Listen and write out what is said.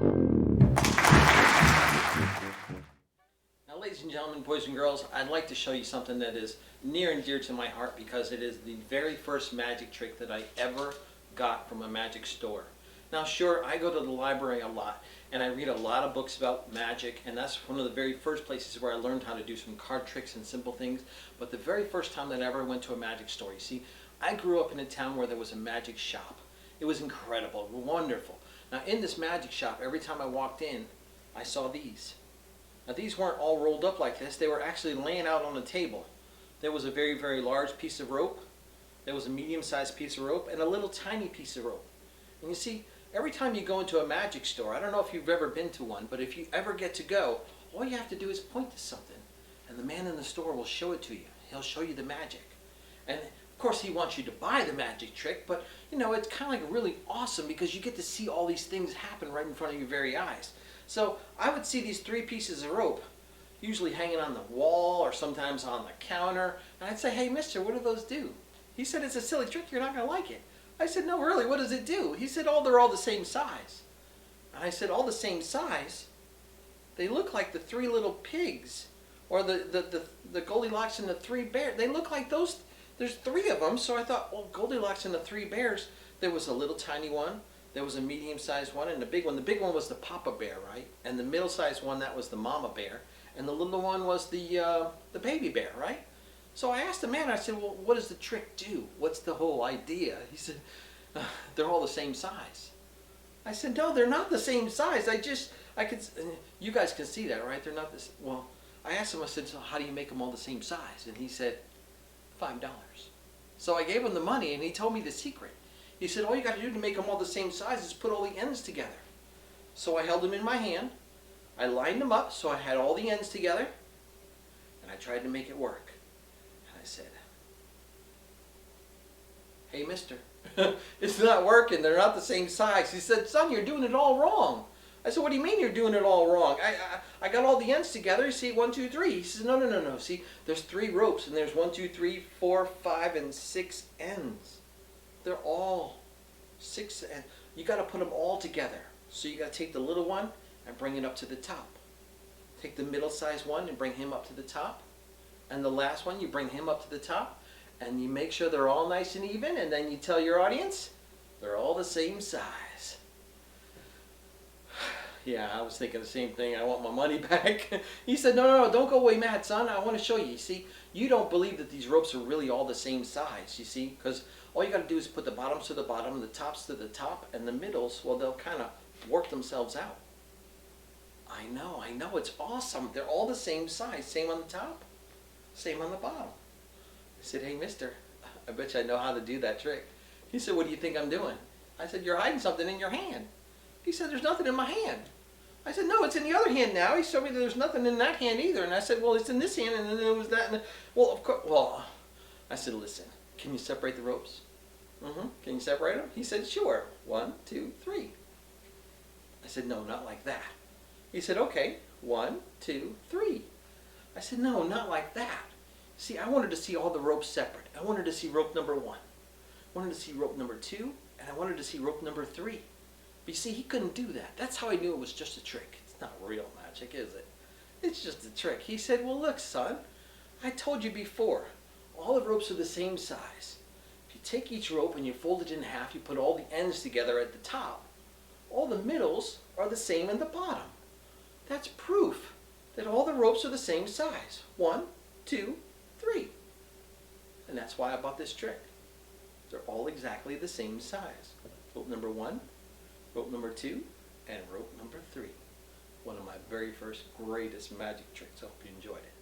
Now, ladies and gentlemen, boys and girls, I'd like to show you something that is near and dear to my heart because it is the very first magic trick that I ever got from a magic store. Now, sure, I go to the library a lot and I read a lot of books about magic, and that's one of the very first places where I learned how to do some card tricks and simple things. But the very first time that I ever went to a magic store, you see, I grew up in a town where there was a magic shop. It was incredible, wonderful. Now, in this magic shop, every time I walked in, I saw these. Now, these weren't all rolled up like this. They were actually laying out on the table. There was a very, very large piece of rope. There was a medium-sized piece of rope and a little tiny piece of rope. And you see, every time you go into a magic store, I don't know if you've ever been to one, but if you ever get to go, all you have to do is point to something, and the man in the store will show it to you. He'll show you the magic. And of course, he wants you to buy the magic trick, but you know, it's kind of like really awesome because you get to see all these things happen right in front of your very eyes. So I would see these three pieces of rope, usually hanging on the wall or sometimes on the counter, and I'd say, "Hey, mister, what do those do?" He said, "It's a silly trick, you're not going to like it." I said, "No, really, what does it do?" He said, "Oh, they're all the same size." And I said, "All the same size? They look like the three little pigs, or the Goldilocks and the three bears. They look like those. There's three of them." So I thought, well, Goldilocks and the three bears, there was a little tiny one, there was a medium-sized one, and the big one. The big one was the Papa Bear, right? And the middle-sized one, that was the Mama Bear. And the little one was the baby bear, right? So I asked the man, I said, "Well, what does the trick do? What's the whole idea?" He said, "They're all the same size." I said, "No, they're not the same size. I could, you guys can see that, right? They're not this." Well, I asked him, I said, "So how do you make them all the same size?" And he said, $5. So I gave him the money and he told me the secret. He said, "All you got to do to make them all the same size is put all the ends together." So I held them in my hand, I lined them up so I had all the ends together, and I tried to make it work. And I said, "Hey, mister, it's not working. They're not the same size." He said, "Son, you're doing it all wrong." I said, "What do you mean you're doing it all wrong? I got all the ends together. You see, 1, 2, 3. He says, "No, no, no, no. See, there's 3 ropes, and there's 1, 2, 3, 4, 5, and 6 ends. They're all 6 ends. You got to put them all together. So you got to take the little one and bring it up to the top. Take the middle-sized one and bring him up to the top. And the last one, you bring him up to the top. And you make sure they're all nice and even, and then you tell your audience, they're all the same size." Yeah, I was thinking the same thing. I want my money back. He said, "No, no, no, don't go away mad, son. I want to show you. You see, you don't believe that these ropes are really all the same size, you see, because all you got to do is put the bottoms to the bottom, the tops to the top, and the middles, well, they'll kind of work themselves out." I know, it's awesome. They're all the same size. Same on the top, same on the bottom. I said, "Hey, mister, I bet you I know how to do that trick." He said, "What do you think I'm doing?" I said, "You're hiding something in your hand." He said, "There's nothing in my hand." I said, "No, it's in the other hand now." He showed me that there's nothing in that hand either. And I said, "Well, it's in this hand, and then there was that." And well, of course, well, I said, "Listen, can you separate the ropes?" "Can you separate them?" He said, "Sure. 1, 2, 3. I said, "No, not like that." He said, "Okay, 1, 2, 3. I said, "No, not like that. See, I wanted to see all the ropes separate. I wanted to see rope number 1. I wanted to see rope number 2, and I wanted to see rope number 3. But you see, he couldn't do that. That's how I knew it was just a trick. It's not real magic, is it? It's just a trick. He said, "Well, look, son, I told you before, all the ropes are the same size. If you take each rope and you fold it in half, you put all the ends together at the top, all the middles are the same in the bottom. That's proof that all the ropes are the same size. 1, 2, 3. And that's why I bought this trick. They're all exactly the same size. Rope number 1, rope number 2, and rope number 3. One of my very first greatest magic tricks. I hope you enjoyed it.